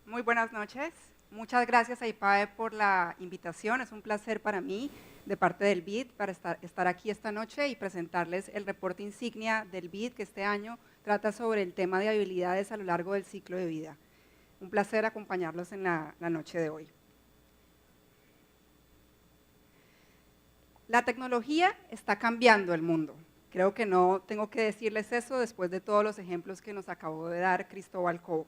Muy buenas noches. Muchas gracias a IPAE por la invitación. Es un placer para mí, de parte del BID, para estar aquí esta noche y presentarles el reporte insignia del BID, que este año trata sobre el tema de habilidades a lo largo del ciclo de vida. Un placer acompañarlos en la noche de hoy. La tecnología está cambiando el mundo. Creo que no tengo que decirles eso después de todos los ejemplos que nos acabó de dar Cristóbal Cobo.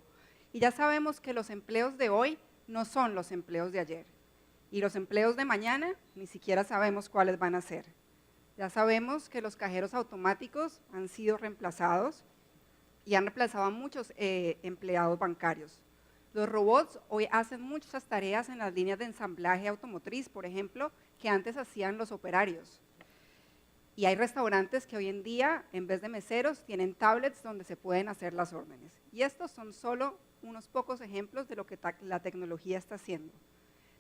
Y ya sabemos que los empleos de hoy no son los empleos de ayer. Y los empleos de mañana ni siquiera sabemos cuáles van a ser. Ya sabemos que los cajeros automáticos han sido reemplazados y han reemplazado a muchos empleados bancarios. Los robots hoy hacen muchas tareas en las líneas de ensamblaje automotriz, por ejemplo, que antes hacían los operarios. Y hay restaurantes que hoy en día, en vez de meseros, tienen tablets donde se pueden hacer las órdenes. Y estos son solo unos pocos ejemplos de lo que la tecnología está haciendo.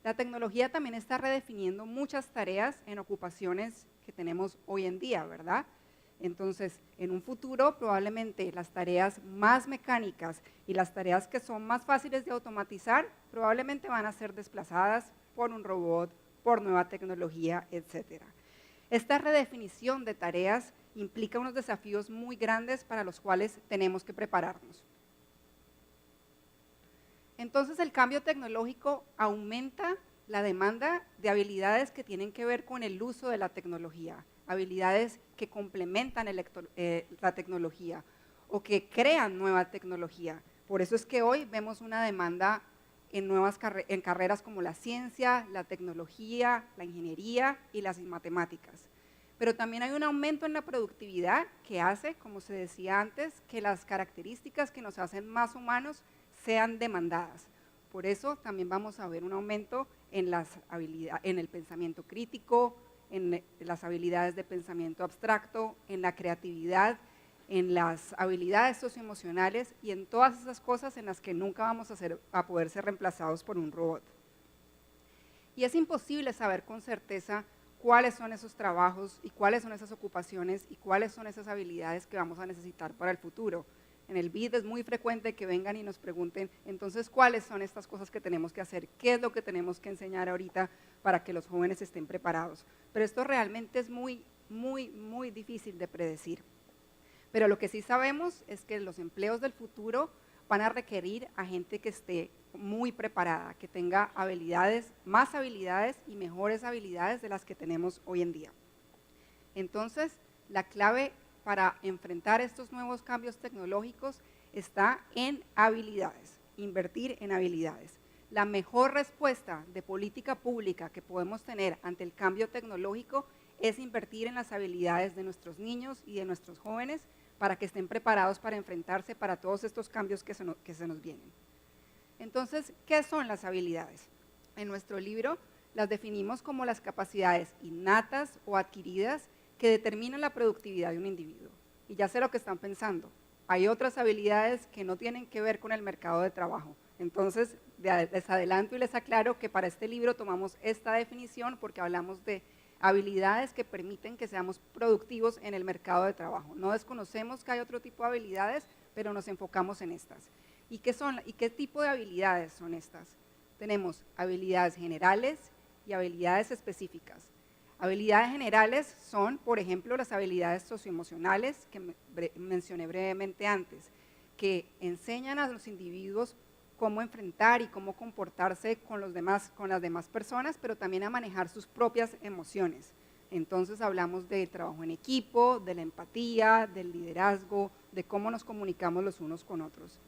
La tecnología también está redefiniendo muchas tareas en ocupaciones que tenemos hoy en día, ¿verdad? Entonces, en un futuro, probablemente las tareas más mecánicas y las tareas que son más fáciles de automatizar, probablemente van a ser desplazadas por un robot, por nueva tecnología, etcétera. Esta redefinición de tareas implica unos desafíos muy grandes para los cuales tenemos que prepararnos. Entonces, el cambio tecnológico aumenta la demanda de habilidades que tienen que ver con el uso de la tecnología, habilidades que complementan la tecnología o que crean nueva tecnología. Por eso es que hoy vemos una demanda en carreras como la ciencia, la tecnología, la ingeniería y las matemáticas. Pero también hay un aumento en la productividad que hace, como se decía antes, que las características que nos hacen más humanos sean demandadas. Por eso también vamos a ver un aumento en el pensamiento crítico, en las habilidades de pensamiento abstracto, en la creatividad, en las habilidades socioemocionales y en todas esas cosas en las que nunca vamos a poder ser reemplazados por un robot. Y es imposible saber con certeza cuáles son esos trabajos y cuáles son esas ocupaciones y cuáles son esas habilidades que vamos a necesitar para el futuro. En el BID es muy frecuente que vengan y nos pregunten, entonces, ¿cuáles son estas cosas que tenemos que hacer? ¿Qué es lo que tenemos que enseñar ahorita para que los jóvenes estén preparados? Pero esto realmente es muy difícil de predecir. Pero lo que sí sabemos es que los empleos del futuro van a requerir a gente que esté muy preparada, que tenga habilidades, más habilidades y mejores habilidades de las que tenemos hoy en día. Entonces, la clave para enfrentar estos nuevos cambios tecnológicos está en habilidades, invertir en habilidades. La mejor respuesta de política pública que podemos tener ante el cambio tecnológico es invertir en las habilidades de nuestros niños y de nuestros jóvenes para que estén preparados para enfrentarse para todos estos cambios que se nos vienen. Entonces, ¿qué son las habilidades? En nuestro libro las definimos como las capacidades innatas o adquiridas que determinan la productividad de un individuo. Y ya sé lo que están pensando. Hay otras habilidades que no tienen que ver con el mercado de trabajo. Entonces, les adelanto y les aclaro que para este libro tomamos esta definición porque hablamos de habilidades que permiten que seamos productivos en el mercado de trabajo. No desconocemos que hay otro tipo de habilidades, pero nos enfocamos en estas. ¿Y qué tipo de habilidades son estas? Tenemos habilidades generales y habilidades específicas. Habilidades generales son, por ejemplo, las habilidades socioemocionales que mencioné brevemente antes, que enseñan a los individuos cómo enfrentar y cómo comportarse con las demás personas, pero también a manejar sus propias emociones. Entonces hablamos del trabajo en equipo, de la empatía, del liderazgo, de cómo nos comunicamos los unos con otros.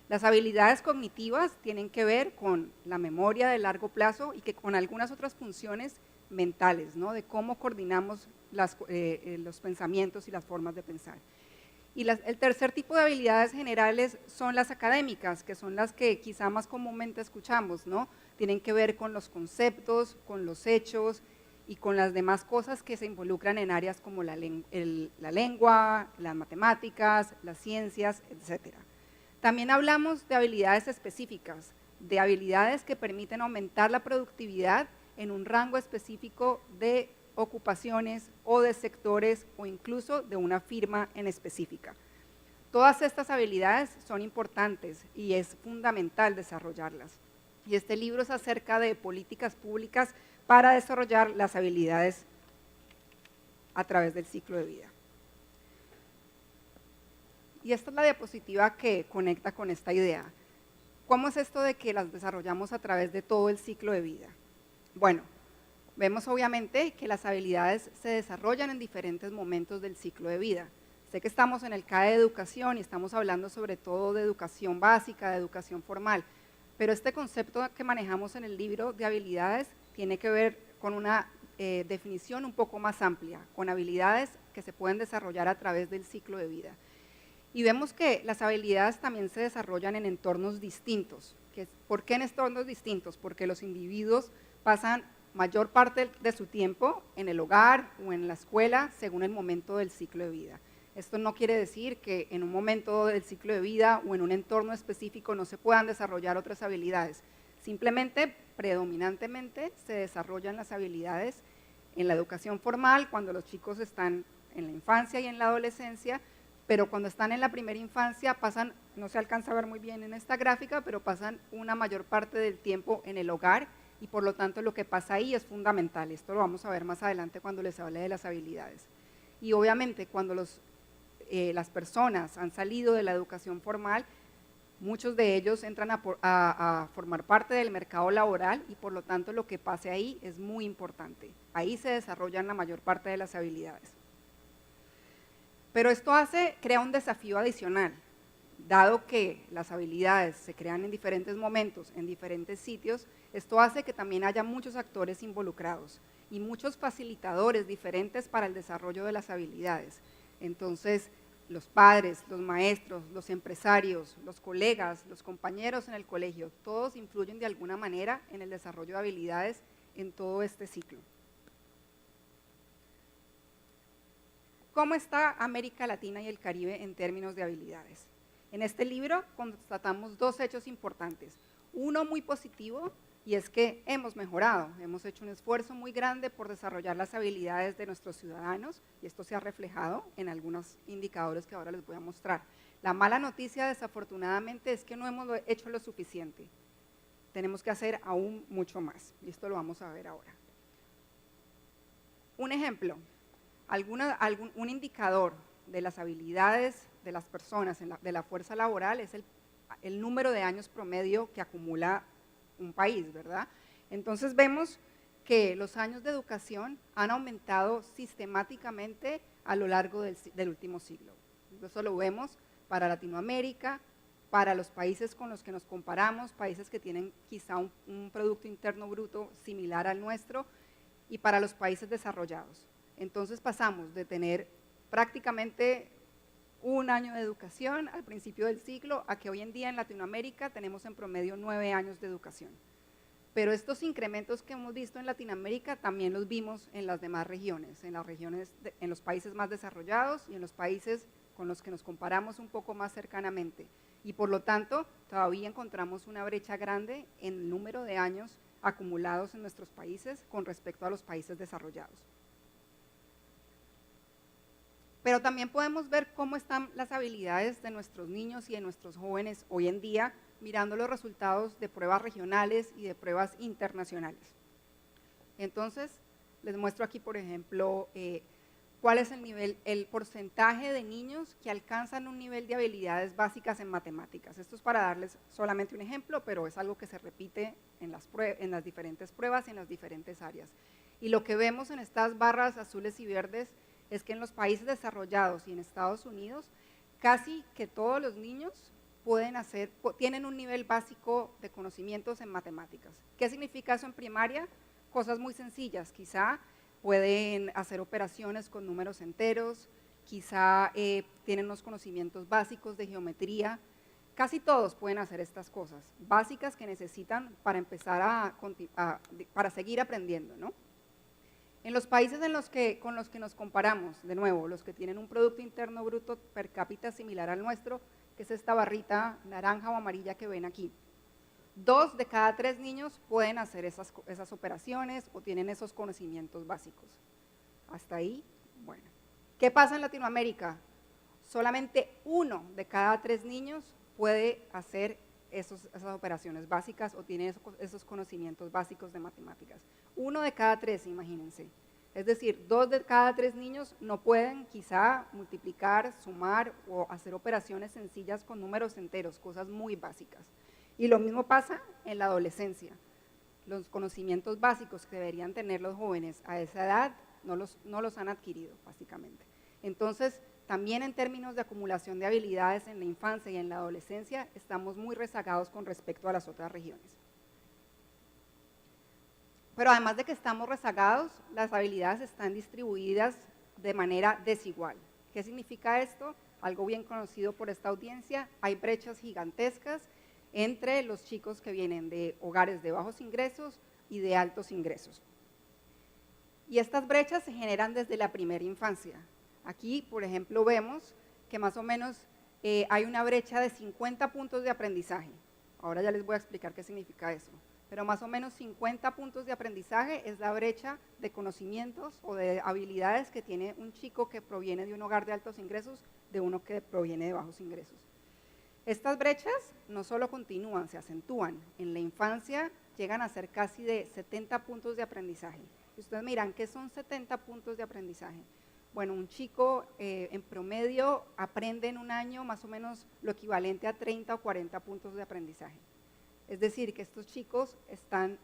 Las habilidades cognitivas tienen que ver con la memoria de largo plazo y que con algunas otras funciones mentales, ¿no? De cómo coordinamos los pensamientos y las formas de pensar. Y el tercer tipo de habilidades generales son las académicas, que son las que quizá más comúnmente escuchamos, ¿no? Tienen que ver con los conceptos, con los hechos y con las demás cosas que se involucran en áreas como la lengua, las matemáticas, las ciencias, etc. También hablamos de habilidades específicas, de habilidades que permiten aumentar la productividad en un rango específico de ocupaciones o de sectores o incluso de una firma en específica. Todas estas habilidades son importantes y es fundamental desarrollarlas. Y este libro es acerca de políticas públicas para desarrollar las habilidades a través del ciclo de vida. Y esta es la diapositiva que conecta con esta idea. ¿Cómo es esto de que las desarrollamos a través de todo el ciclo de vida? Bueno, vemos obviamente que las habilidades se desarrollan en diferentes momentos del ciclo de vida. Sé que estamos en el CAE de educación y estamos hablando sobre todo de educación básica, de educación formal, pero este concepto que manejamos en el libro de habilidades tiene que ver con una definición un poco más amplia, con habilidades que se pueden desarrollar a través del ciclo de vida. Y vemos que las habilidades también se desarrollan en entornos distintos. ¿Por qué en entornos distintos? Porque los individuos pasan mayor parte de su tiempo en el hogar o en la escuela según el momento del ciclo de vida. Esto no quiere decir que en un momento del ciclo de vida o en un entorno específico no se puedan desarrollar otras habilidades. Simplemente, predominantemente, se desarrollan las habilidades en la educación formal cuando los chicos están en la infancia y en la adolescencia, pero cuando están en la primera infancia pasan, no se alcanza a ver muy bien en esta gráfica, pero pasan una mayor parte del tiempo en el hogar y por lo tanto lo que pasa ahí es fundamental. Esto lo vamos a ver más adelante cuando les hable de las habilidades. Y obviamente cuando las personas han salido de la educación formal, muchos de ellos entran a formar parte del mercado laboral y por lo tanto lo que pase ahí es muy importante. Ahí se desarrollan la mayor parte de las habilidades. Pero esto crea un desafío adicional, dado que las habilidades se crean en diferentes momentos, en diferentes sitios, esto hace que también haya muchos actores involucrados y muchos facilitadores diferentes para el desarrollo de las habilidades. Entonces, los padres, los maestros, los empresarios, los colegas, los compañeros en el colegio, todos influyen de alguna manera en el desarrollo de habilidades en todo este ciclo. ¿Cómo está América Latina y el Caribe en términos de habilidades? En este libro constatamos dos hechos importantes. Uno muy positivo, y es que hemos mejorado, hemos hecho un esfuerzo muy grande por desarrollar las habilidades de nuestros ciudadanos, y esto se ha reflejado en algunos indicadores que ahora les voy a mostrar. La mala noticia, desafortunadamente, es que no hemos hecho lo suficiente. Tenemos que hacer aún mucho más, y esto lo vamos a ver ahora. Un ejemplo. Un indicador de las habilidades de las personas, de la fuerza laboral, es el número de años promedio que acumula un país, ¿verdad? Entonces vemos que los años de educación han aumentado sistemáticamente a lo largo del último siglo. Eso lo vemos para Latinoamérica, para los países con los que nos comparamos, países que tienen quizá un Producto Interno Bruto similar al nuestro, y para los países desarrollados. Entonces pasamos de tener prácticamente un año de educación al principio del siglo a que hoy en día en Latinoamérica tenemos en promedio 9 años de educación. Pero estos incrementos que hemos visto en Latinoamérica también los vimos en las demás regiones, en los países más desarrollados y en los países con los que nos comparamos un poco más cercanamente. Y por lo tanto, todavía encontramos una brecha grande en el número de años acumulados en nuestros países con respecto a los países desarrollados. Pero también podemos ver cómo están las habilidades de nuestros niños y de nuestros jóvenes hoy en día, mirando los resultados de pruebas regionales y de pruebas internacionales. Entonces, les muestro aquí, por ejemplo, cuál es el porcentaje de niños que alcanzan un nivel de habilidades básicas en matemáticas. Esto es para darles solamente un ejemplo, pero es algo que se repite en las diferentes pruebas y en las diferentes áreas. Y lo que vemos en estas barras azules y verdes es que en los países desarrollados y en Estados Unidos, casi que todos los niños tienen un nivel básico de conocimientos en matemáticas. ¿Qué significa eso en primaria? Cosas muy sencillas, quizá pueden hacer operaciones con números enteros, quizá tienen unos conocimientos básicos de geometría. Casi todos pueden hacer estas cosas básicas que necesitan para empezar para seguir aprendiendo, ¿no? En los países con los que nos comparamos, de nuevo, los que tienen un Producto Interno Bruto per cápita similar al nuestro, que es esta barrita naranja o amarilla que ven aquí, 2 de cada 3 niños pueden hacer esas operaciones o tienen esos conocimientos básicos. Hasta ahí, bueno. ¿Qué pasa en Latinoamérica? solamente 1 de cada 3 niños puede hacer esas operaciones básicas o tiene esos conocimientos básicos de matemáticas. 1 de cada 3, imagínense. Es decir, 2 de cada 3 niños no pueden quizá multiplicar, sumar o hacer operaciones sencillas con números enteros, cosas muy básicas. Y lo mismo pasa en la adolescencia. Los conocimientos básicos que deberían tener los jóvenes a esa edad no los han adquirido, básicamente. Entonces, también en términos de acumulación de habilidades en la infancia y en la adolescencia, estamos muy rezagados con respecto a las otras regiones. Pero además de que estamos rezagados, las habilidades están distribuidas de manera desigual. ¿Qué significa esto? Algo bien conocido por esta audiencia, hay brechas gigantescas entre los chicos que vienen de hogares de bajos ingresos y de altos ingresos. Y estas brechas se generan desde la primera infancia. Aquí, por ejemplo, vemos que más o menos hay una brecha de 50 puntos de aprendizaje. Ahora ya les voy a explicar qué significa eso. Pero más o menos 50 puntos de aprendizaje es la brecha de conocimientos o de habilidades que tiene un chico que proviene de un hogar de altos ingresos de uno que proviene de bajos ingresos. Estas brechas no solo continúan, se acentúan. En la infancia llegan a ser casi de 70 puntos de aprendizaje. Ustedes miran, ¿qué son 70 puntos de aprendizaje? Bueno, un chico en promedio aprende en un año más o menos lo equivalente a 30 o 40 puntos de aprendizaje. Es decir, que estos chicos están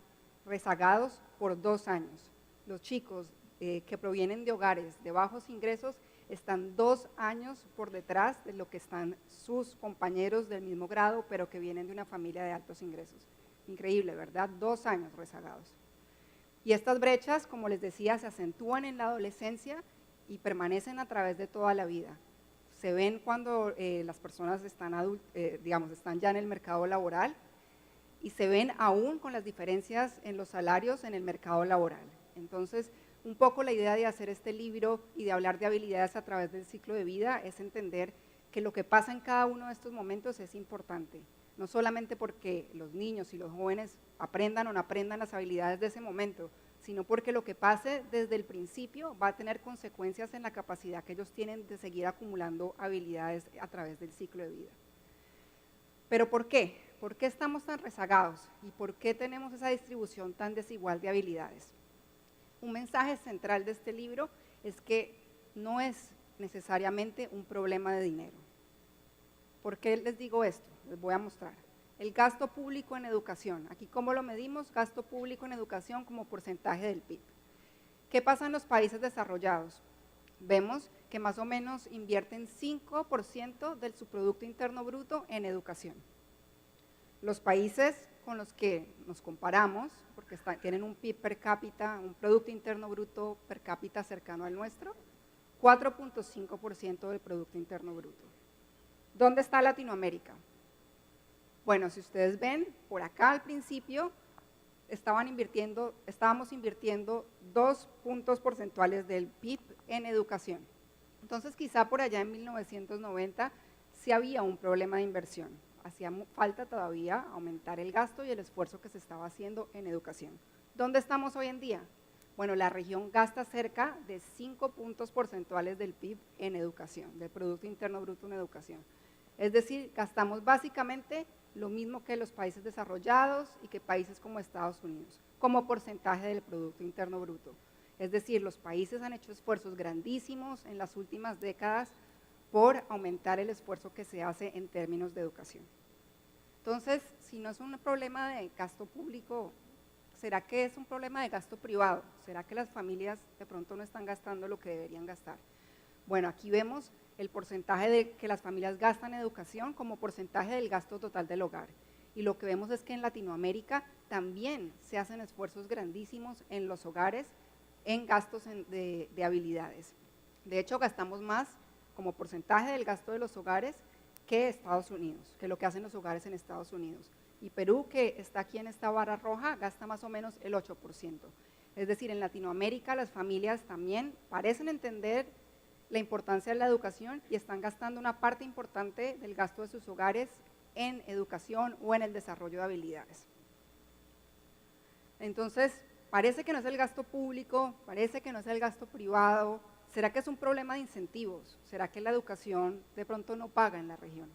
rezagados por 2 años. Los chicos que provienen de hogares de bajos ingresos están 2 años por detrás de lo que están sus compañeros del mismo grado, pero que vienen de una familia de altos ingresos. Increíble, ¿verdad? 2 años rezagados. Y estas brechas, como les decía, se acentúan en la adolescencia y permanecen a través de toda la vida. Se ven cuando las personas están ya en el mercado laboral, y se ven aún con las diferencias en los salarios en el mercado laboral. Entonces, un poco la idea de hacer este libro y de hablar de habilidades a través del ciclo de vida es entender que lo que pasa en cada uno de estos momentos es importante, no solamente porque los niños y los jóvenes aprendan o no aprendan las habilidades de ese momento, sino porque lo que pase desde el principio va a tener consecuencias en la capacidad que ellos tienen de seguir acumulando habilidades a través del ciclo de vida. ¿Pero por qué? ¿Por qué estamos tan rezagados? ¿Y por qué tenemos esa distribución tan desigual de habilidades? Un mensaje central de este libro es que no es necesariamente un problema de dinero. ¿Por qué les digo esto? Les voy a mostrar. El gasto público en educación. Aquí, ¿cómo lo medimos? Gasto público en educación como porcentaje del PIB. ¿Qué pasa en los países desarrollados? Vemos que más o menos invierten 5% de su Producto Interno Bruto en educación. Los países con los que nos comparamos, porque tienen un PIB per cápita, un Producto Interno Bruto per cápita cercano al nuestro, 4.5% del Producto Interno Bruto. ¿Dónde está Latinoamérica? Bueno, si ustedes ven, por acá al principio estábamos invirtiendo 2 puntos porcentuales del PIB en educación. Entonces, quizá por allá en 1990 sí había un problema de inversión. Hacía falta todavía aumentar el gasto y el esfuerzo que se estaba haciendo en educación. ¿Dónde estamos hoy en día? Bueno, la región gasta cerca de 5 puntos porcentuales del PIB en educación, del Producto Interno Bruto en educación. Es decir, gastamos básicamente lo mismo que los países desarrollados y que países como Estados Unidos, como porcentaje del Producto Interno Bruto. Es decir, los países han hecho esfuerzos grandísimos en las últimas décadas por aumentar el esfuerzo que se hace en términos de educación. Entonces, si no es un problema de gasto público, ¿será que es un problema de gasto privado? ¿Será que las familias de pronto no están gastando lo que deberían gastar? Bueno, aquí vemos el porcentaje de que las familias gastan en educación como porcentaje del gasto total del hogar. Y lo que vemos es que en Latinoamérica también se hacen esfuerzos grandísimos en los hogares en gastos de habilidades. De hecho, gastamos más como porcentaje del gasto de los hogares que Estados Unidos, que lo que hacen los hogares en Estados Unidos. Y Perú, que está aquí en esta barra roja, gasta más o menos el 8%. Es decir, en Latinoamérica las familias también parecen entender la importancia de la educación y están gastando una parte importante del gasto de sus hogares en educación o en el desarrollo de habilidades. Entonces, parece que no es el gasto público, parece que no es el gasto privado, ¿Será que es un problema de incentivos? ¿Será que la educación de pronto no paga en la región?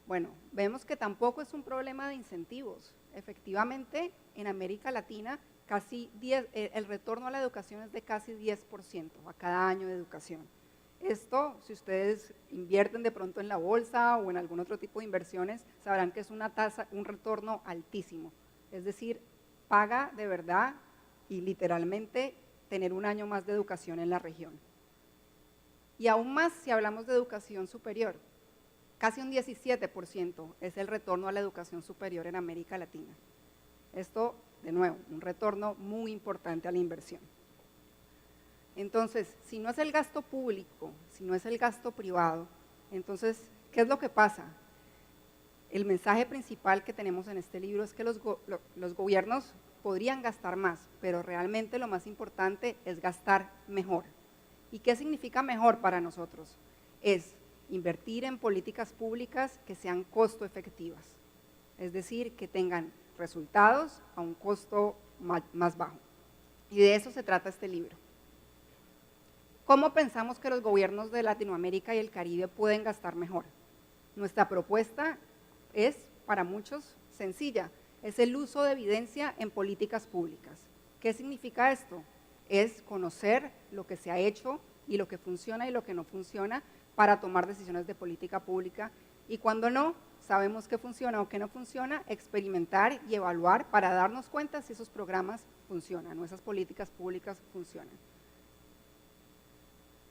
Bueno, vemos que tampoco es un problema de incentivos. Efectivamente, en América Latina, el retorno a la educación es de casi 10% a cada año de educación. Esto, si ustedes invierten de pronto en la bolsa o en algún otro tipo de inversiones, sabrán que es una tasa, un retorno altísimo. Es decir, paga de verdad y literalmente tener un año más de educación en la región. Y aún más si hablamos de educación superior. Casi un 17% es el retorno a la educación superior en América Latina. Esto, de nuevo, un retorno muy importante a la inversión. Entonces, si no es el gasto público, si no es el gasto privado, entonces, ¿qué es lo que pasa? El mensaje principal que tenemos en este libro es que los gobiernos podrían gastar más, pero realmente lo más importante es gastar mejor. ¿Y qué significa mejor para nosotros? Es invertir en políticas públicas que sean costo efectivas, es decir, que tengan resultados a un costo más bajo. Y de eso se trata este libro. ¿Cómo pensamos que los gobiernos de Latinoamérica y el Caribe pueden gastar mejor? Nuestra propuesta es, para muchos, sencilla, es el uso de evidencia en políticas públicas. ¿Qué significa esto? Es conocer lo que se ha hecho y lo que funciona y lo que no funciona para tomar decisiones de política pública, y cuando no sabemos qué funciona o qué no funciona, experimentar y evaluar para darnos cuenta si esos programas funcionan o esas políticas públicas funcionan.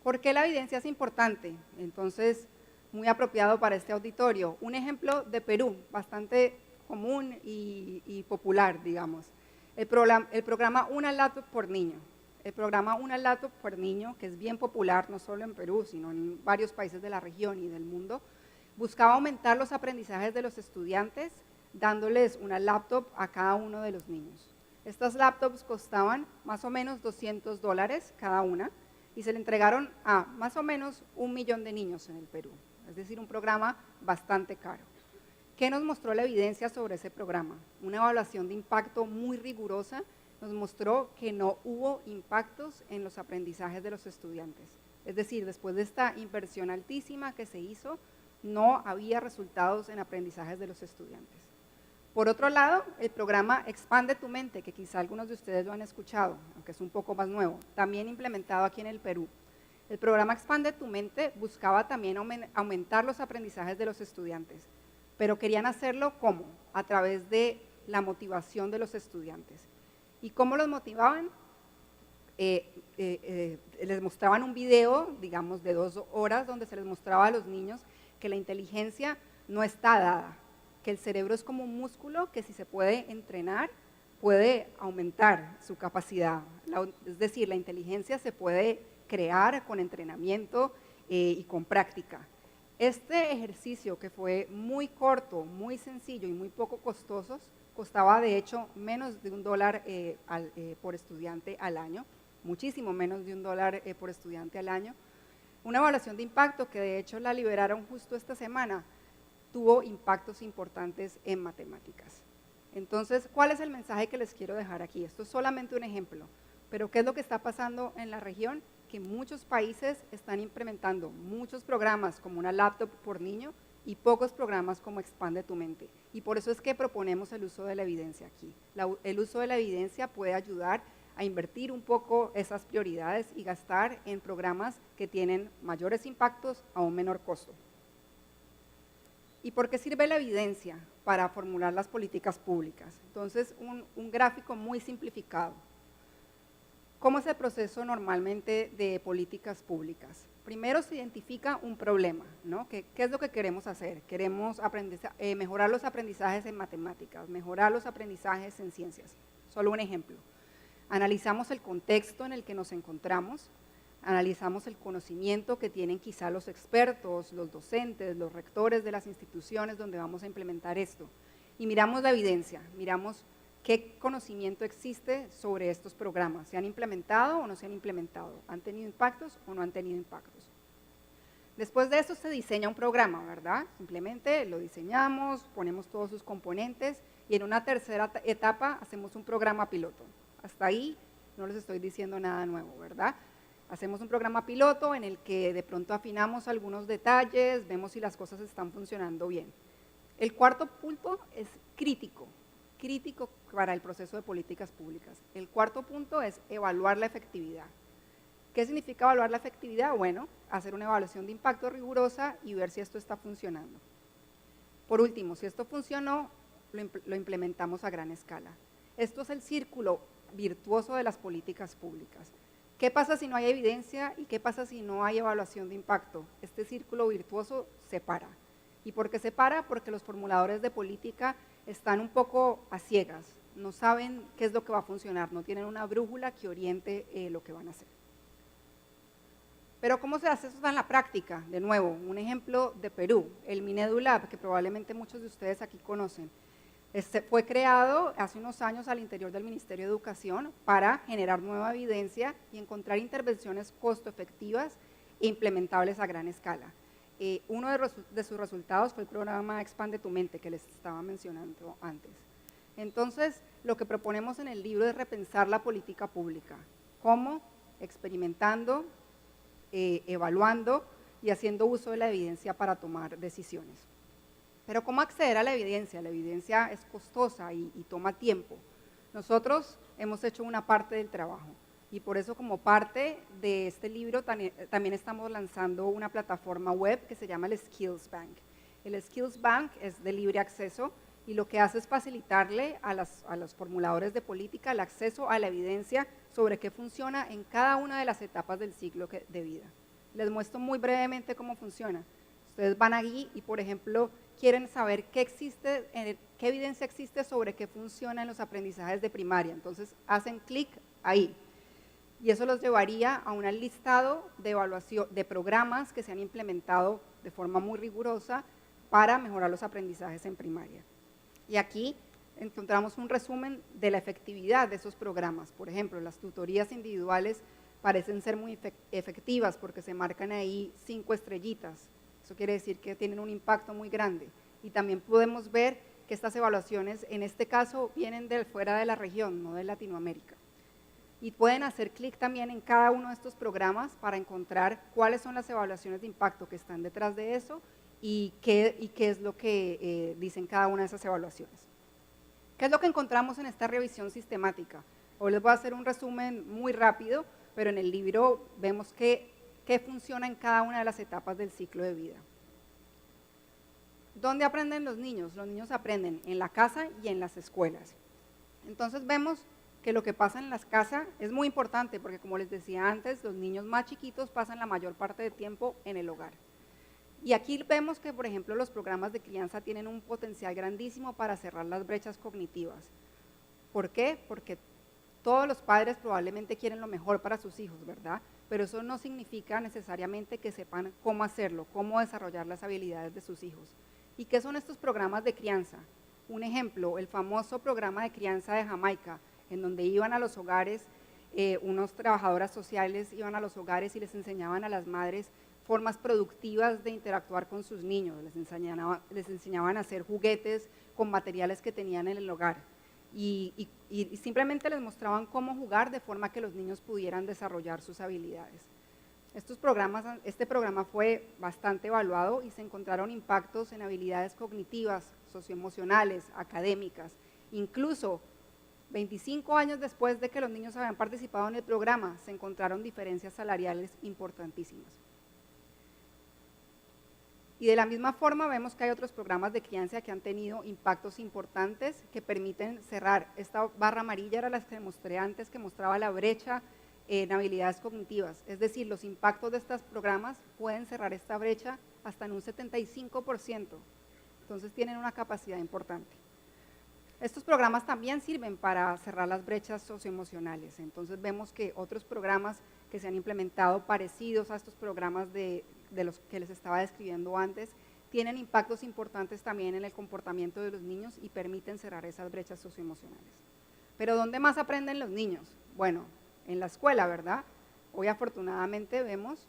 ¿Por qué la evidencia es importante? Entonces, muy apropiado para este auditorio. Un ejemplo de Perú, bastante común y popular, digamos. El programa Una Laptop por Niño. El programa Una Laptop por Niño, que es bien popular no solo en Perú, sino en varios países de la región y del mundo, buscaba aumentar los aprendizajes de los estudiantes dándoles una laptop a cada uno de los niños. Estas laptops costaban más o menos $200 cada una y se le entregaron a más o menos 1 millón de niños en el Perú, es decir, un programa bastante caro. ¿Qué nos mostró la evidencia sobre ese programa? Una evaluación de impacto muy rigurosa nos mostró que no hubo impactos en los aprendizajes de los estudiantes. Es decir, después de esta inversión altísima que se hizo, no había resultados en aprendizajes de los estudiantes. Por otro lado, el programa Expande tu Mente, que quizá algunos de ustedes lo han escuchado, aunque es un poco más nuevo, también implementado aquí en el Perú. El programa Expande tu Mente buscaba también aumentar los aprendizajes de los estudiantes, pero querían hacerlo ¿cómo? A través de la motivación de los estudiantes. ¿Y cómo los motivaban? Les mostraban un video, digamos, de 2 horas, donde se les mostraba a los niños que la inteligencia no está dada, que el cerebro es como un músculo que si se puede entrenar, puede aumentar su capacidad. Es decir, la inteligencia se puede crear con entrenamiento y con práctica. Este ejercicio, que fue muy corto, muy sencillo y muy poco costoso, costaba de hecho menos de $1 por estudiante al año, muchísimo menos de $1 por estudiante al año. Una evaluación de impacto que de hecho la liberaron justo esta semana, tuvo impactos importantes en matemáticas. Entonces, ¿cuál es el mensaje que les quiero dejar aquí? Esto es solamente un ejemplo, pero ¿qué es lo que está pasando en la región? Que muchos países están implementando muchos programas como Una Laptop por Niño y pocos programas como Expande tu Mente. Y por eso es que proponemos el uso de la evidencia aquí. El uso de la evidencia puede ayudar a invertir un poco esas prioridades y gastar en programas que tienen mayores impactos a un menor costo. ¿Y por qué sirve la evidencia para formular las políticas públicas? Entonces, un gráfico muy simplificado. ¿Cómo es el proceso normalmente de políticas públicas? Primero se identifica un problema, ¿no? ¿Qué es lo que queremos hacer? Queremos mejorar los aprendizajes en matemáticas, mejorar los aprendizajes en ciencias. Solo un ejemplo. Analizamos el contexto en el que nos encontramos, analizamos el conocimiento que tienen quizá los expertos, los docentes, los rectores de las instituciones donde vamos a implementar esto. Y miramos la evidencia, miramos qué conocimiento existe sobre estos programas. ¿Se han implementado o no se han implementado? ¿Han tenido impactos o no han tenido impactos? Después de eso se diseña un programa, ¿verdad? Simplemente lo diseñamos, ponemos todos sus componentes y en una tercera etapa hacemos un programa piloto. Hasta ahí no les estoy diciendo nada nuevo, ¿verdad? Hacemos un programa piloto en el que de pronto afinamos algunos detalles, vemos si las cosas están funcionando bien. El cuarto punto es crítico para el proceso de políticas públicas. El cuarto punto es evaluar la efectividad. ¿Qué significa evaluar la efectividad? Bueno, hacer una evaluación de impacto rigurosa y ver si esto está funcionando. Por último, si esto funcionó, lo implementamos a gran escala. Esto es el círculo virtuoso de las políticas públicas. ¿Qué pasa si no hay evidencia y qué pasa si no hay evaluación de impacto? Este círculo virtuoso se para. ¿Y por qué se para? Porque los formuladores de política están un poco a ciegas, no saben qué es lo que va a funcionar, no tienen una brújula que oriente lo que van a hacer. Pero ¿cómo se hace eso en la práctica? De nuevo, un ejemplo de Perú, el Minedulab, que probablemente muchos de ustedes aquí conocen. Fue creado hace unos años al interior del Ministerio de Educación para generar nueva evidencia y encontrar intervenciones costo efectivas e implementables a gran escala. Uno de sus resultados fue el programa Expande tu Mente, que les estaba mencionando antes. Entonces, lo que proponemos en el libro es repensar la política pública. ¿Cómo? Experimentando, evaluando y haciendo uso de la evidencia para tomar decisiones. Pero ¿cómo acceder a la evidencia? La evidencia es costosa y toma tiempo. Nosotros hemos hecho una parte del trabajo y por eso como parte de este libro también estamos lanzando una plataforma web que se llama el Skills Bank. El Skills Bank es de libre acceso y lo que hace es facilitarle a los formuladores de política el acceso a la evidencia sobre qué funciona en cada una de las etapas del ciclo de vida. Les muestro muy brevemente cómo funciona. Ustedes van allí y, por ejemplo, quieren saber qué evidencia existe sobre qué funciona en los aprendizajes de primaria. Entonces, hacen clic ahí. Y eso los llevaría a un listado de evaluación de programas que se han implementado de forma muy rigurosa para mejorar los aprendizajes en primaria. Y aquí encontramos un resumen de la efectividad de esos programas. Por ejemplo, las tutorías individuales parecen ser muy efectivas porque se marcan ahí 5 estrellitas. Eso quiere decir que tienen un impacto muy grande. Y también podemos ver que estas evaluaciones, en este caso, vienen de fuera de la región, no de Latinoamérica. Y pueden hacer clic también en cada uno de estos programas para encontrar cuáles son las evaluaciones de impacto que están detrás de eso y qué es lo que dicen cada una de esas evaluaciones. ¿Qué es lo que encontramos en esta revisión sistemática? Hoy les voy a hacer un resumen muy rápido, pero en el libro vemos qué funciona en cada una de las etapas del ciclo de vida. ¿Dónde aprenden los niños? Los niños aprenden en la casa y en las escuelas. Entonces vemos que lo que pasa en las casas es muy importante porque, como les decía antes, los niños más chiquitos pasan la mayor parte del tiempo en el hogar. Y aquí vemos que, por ejemplo, los programas de crianza tienen un potencial grandísimo para cerrar las brechas cognitivas. ¿Por qué? Porque todos los padres probablemente quieren lo mejor para sus hijos, ¿verdad? Pero eso no significa necesariamente que sepan cómo hacerlo, cómo desarrollar las habilidades de sus hijos. ¿Y qué son estos programas de crianza? Un ejemplo, el famoso programa de crianza de Jamaica, en donde iban a los hogares, unos trabajadoras sociales iban a los hogares y les enseñaban a las madres formas productivas de interactuar con sus niños, les enseñaban a hacer juguetes con materiales que tenían en el hogar y simplemente les mostraban cómo jugar de forma que los niños pudieran desarrollar sus habilidades. Este programa fue bastante evaluado y se encontraron impactos en habilidades cognitivas, socioemocionales, académicas, incluso 25 años después de que los niños habían participado en el programa, se encontraron diferencias salariales importantísimas. Y de la misma forma vemos que hay otros programas de crianza que han tenido impactos importantes que permiten cerrar. Esta barra amarilla era la que mostré antes, que mostraba la brecha en habilidades cognitivas. Es decir, los impactos de estos programas pueden cerrar esta brecha hasta en un 75%. Entonces tienen una capacidad importante. Estos programas también sirven para cerrar las brechas socioemocionales. Entonces vemos que otros programas que se han implementado parecidos a estos programas de los que les estaba describiendo antes, tienen impactos importantes también en el comportamiento de los niños y permiten cerrar esas brechas socioemocionales. Pero ¿dónde más aprenden los niños? Bueno, en la escuela, ¿verdad? Hoy afortunadamente vemos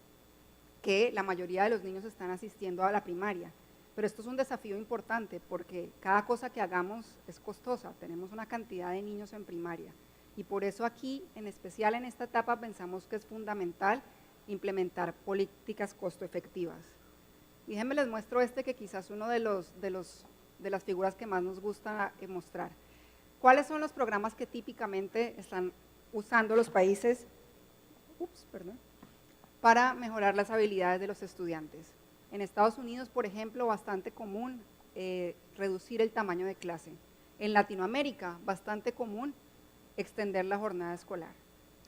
que la mayoría de los niños están asistiendo a la primaria, pero esto es un desafío importante porque cada cosa que hagamos es costosa, tenemos una cantidad de niños en primaria Y por eso aquí, en especial en esta etapa, pensamos que es fundamental implementar políticas costo efectivas. Y déjenme les muestro que quizás es uno de las figuras que más nos gusta mostrar. ¿Cuáles son los programas que típicamente están usando los países para mejorar las habilidades de los estudiantes? En Estados Unidos, por ejemplo, bastante común reducir el tamaño de clase. En Latinoamérica, bastante común extender la jornada escolar.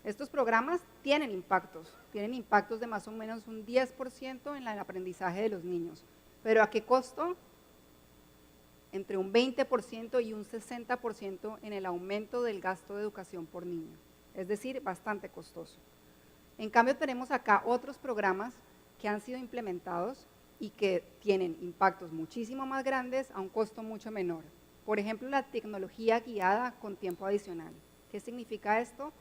Estos programas tienen impactos de más o menos un 10% en el aprendizaje de los niños. ¿Pero a qué costo? Entre un 20% y un 60% en el aumento del gasto de educación por niño. Es decir, bastante costoso. En cambio, tenemos acá otros programas que han sido implementados y que tienen impactos muchísimo más grandes a un costo mucho menor. Por ejemplo, la tecnología guiada con tiempo adicional. ¿Qué significa esto?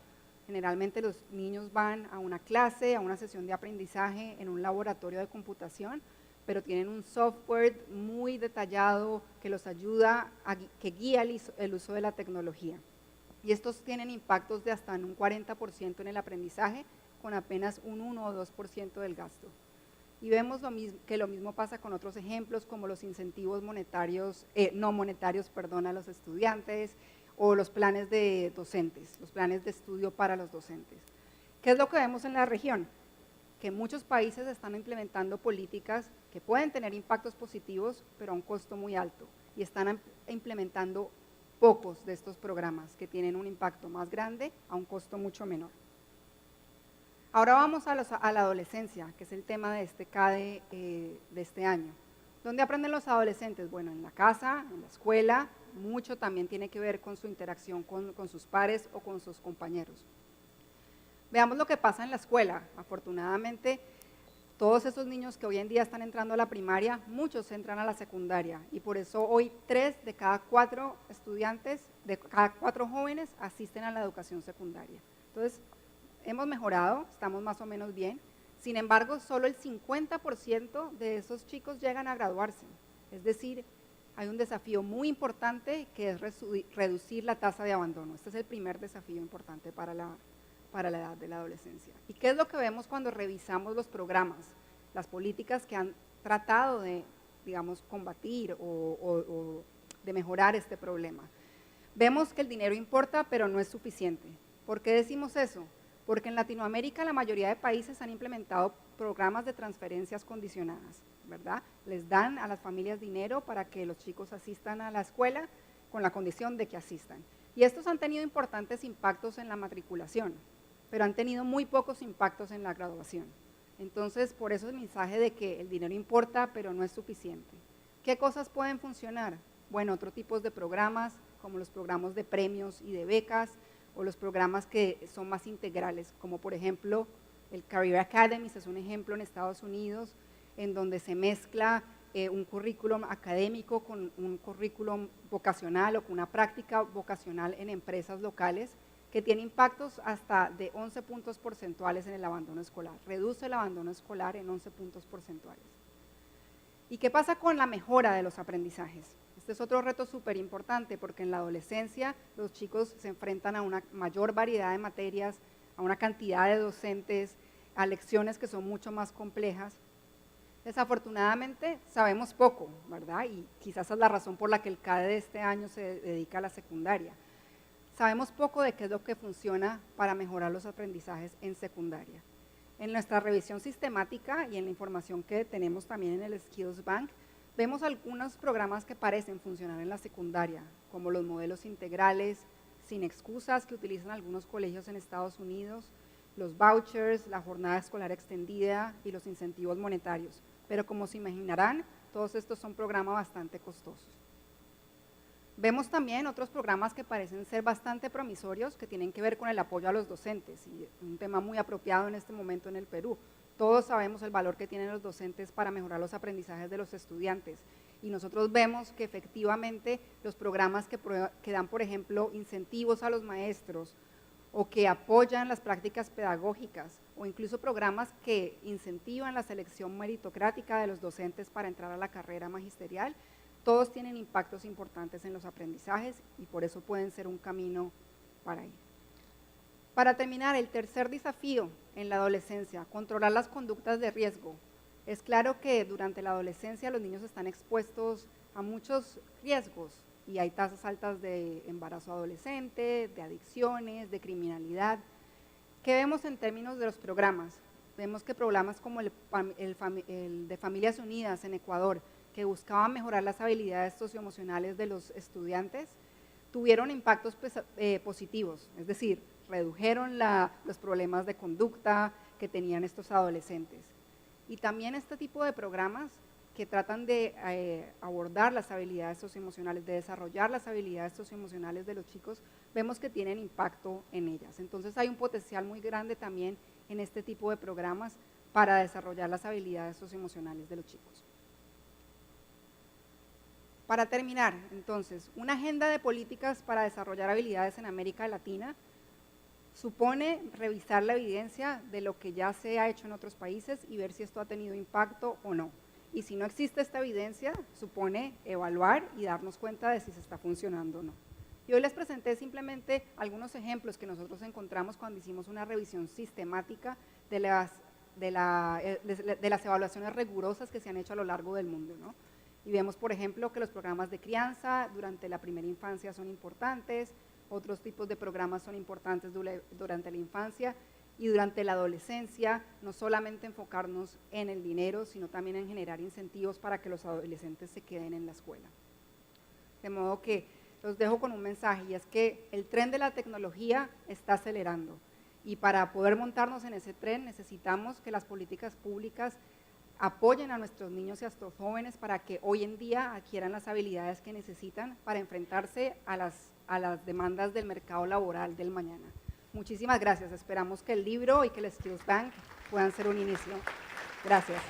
Generalmente los niños van a una clase, a una sesión de aprendizaje en un laboratorio de computación, pero tienen un software muy detallado que los ayuda, que guía el uso de la tecnología. Y estos tienen impactos de hasta un 40% en el aprendizaje, con apenas un 1 o 2% del gasto. Y vemos que lo mismo pasa con otros ejemplos, como los incentivos monetarios, no monetarios, perdón, a los estudiantes, o los planes de docentes, los planes de estudio para los docentes. ¿Qué es lo que vemos en la región? Que muchos países están implementando políticas que pueden tener impactos positivos, pero a un costo muy alto, y están implementando pocos de estos programas que tienen un impacto más grande a un costo mucho menor. Ahora vamos a la adolescencia, que es el tema de este CADE de este año. ¿Dónde aprenden los adolescentes? Bueno, en la casa, en la escuela, mucho también tiene que ver con su interacción con sus pares o con sus compañeros. Veamos lo que pasa en la escuela. Afortunadamente, todos esos niños que hoy en día están entrando a la primaria, muchos entran a la secundaria, y por eso hoy 3 de cada 4 estudiantes, de cada 4 jóvenes asisten a la educación secundaria. Entonces, hemos mejorado, estamos más o menos bien. Sin embargo, solo el 50% de esos chicos llegan a graduarse. Es decir, hay un desafío muy importante que es reducir la tasa de abandono. Este es el primer desafío importante para la edad de la adolescencia. ¿Y qué es lo que vemos cuando revisamos los programas, las políticas que han tratado de, digamos, combatir o de mejorar este problema? Vemos que el dinero importa, pero no es suficiente. ¿Por qué decimos eso? Porque en Latinoamérica la mayoría de países han implementado programas de transferencias condicionadas, ¿verdad? Les dan a las familias dinero para que los chicos asistan a la escuela con la condición de que asistan. Y estos han tenido importantes impactos en la matriculación, pero han tenido muy pocos impactos en la graduación. Entonces, por eso el mensaje de que el dinero importa, pero no es suficiente. ¿Qué cosas pueden funcionar? Bueno, otros tipos de programas, como los programas de premios y de becas, o los programas que son más integrales, como por ejemplo el Career Academy, es un ejemplo en Estados Unidos, en donde se mezcla un currículum académico con un currículum vocacional o con una práctica vocacional en empresas locales, que tiene impactos hasta de 11 puntos porcentuales en el abandono escolar, reduce el abandono escolar en 11 puntos porcentuales. ¿Y qué pasa con la mejora de los aprendizajes? Este es otro reto súper importante, porque en la adolescencia los chicos se enfrentan a una mayor variedad de materias, a una cantidad de docentes, a lecciones que son mucho más complejas. Desafortunadamente sabemos poco, ¿verdad? Y quizás es la razón por la que el CADE de este año se dedica a la secundaria. Sabemos poco de qué es lo que funciona para mejorar los aprendizajes en secundaria. En nuestra revisión sistemática y en la información que tenemos también en el Skills Bank, vemos algunos programas que parecen funcionar en la secundaria, como los modelos integrales, sin excusas, que utilizan algunos colegios en Estados Unidos, los vouchers, la jornada escolar extendida y los incentivos monetarios. Pero como se imaginarán, todos estos son programas bastante costosos. Vemos también otros programas que parecen ser bastante promisorios, que tienen que ver con el apoyo a los docentes, y un tema muy apropiado en este momento en el Perú. Todos sabemos el valor que tienen los docentes para mejorar los aprendizajes de los estudiantes, y nosotros vemos que efectivamente los programas que dan, por ejemplo, incentivos a los maestros, o que apoyan las prácticas pedagógicas, o incluso programas que incentivan la selección meritocrática de los docentes para entrar a la carrera magisterial, todos tienen impactos importantes en los aprendizajes y por eso pueden ser un camino para ir. Para terminar, el tercer desafío en la adolescencia, controlar las conductas de riesgo. Es claro que durante la adolescencia los niños están expuestos a muchos riesgos y hay tasas altas de embarazo adolescente, de adicciones, de criminalidad. ¿Qué vemos en términos de los programas? Vemos que programas como el de Familias Unidas en Ecuador, que buscaba mejorar las habilidades socioemocionales de los estudiantes, tuvieron impactos positivos, es decir, redujeron los problemas de conducta que tenían estos adolescentes. Y también este tipo de programas que tratan de abordar las habilidades socioemocionales, de desarrollar las habilidades socioemocionales de los chicos, vemos que tienen impacto en ellas. Entonces hay un potencial muy grande también en este tipo de programas para desarrollar las habilidades socioemocionales de los chicos. Para terminar, entonces, una agenda de políticas para desarrollar habilidades en América Latina supone revisar la evidencia de lo que ya se ha hecho en otros países y ver si esto ha tenido impacto o no. Y si no existe esta evidencia, supone evaluar y darnos cuenta de si se está funcionando o no. Y hoy les presenté simplemente algunos ejemplos que nosotros encontramos cuando hicimos una revisión sistemática de las evaluaciones rigurosas que se han hecho a lo largo del mundo, ¿no? Y vemos, por ejemplo, que los programas de crianza durante la primera infancia son importantes, otros tipos de programas son importantes durante la infancia y durante la adolescencia, no solamente enfocarnos en el dinero, sino también en generar incentivos para que los adolescentes se queden en la escuela. De modo que los dejo con un mensaje, y es que el tren de la tecnología está acelerando, y para poder montarnos en ese tren necesitamos que las políticas públicas apoyen a nuestros niños y a estos jóvenes para que hoy en día adquieran las habilidades que necesitan para enfrentarse a las demandas del mercado laboral del mañana. Muchísimas gracias. Esperamos que el libro y que el Skills Bank puedan ser un inicio. Gracias.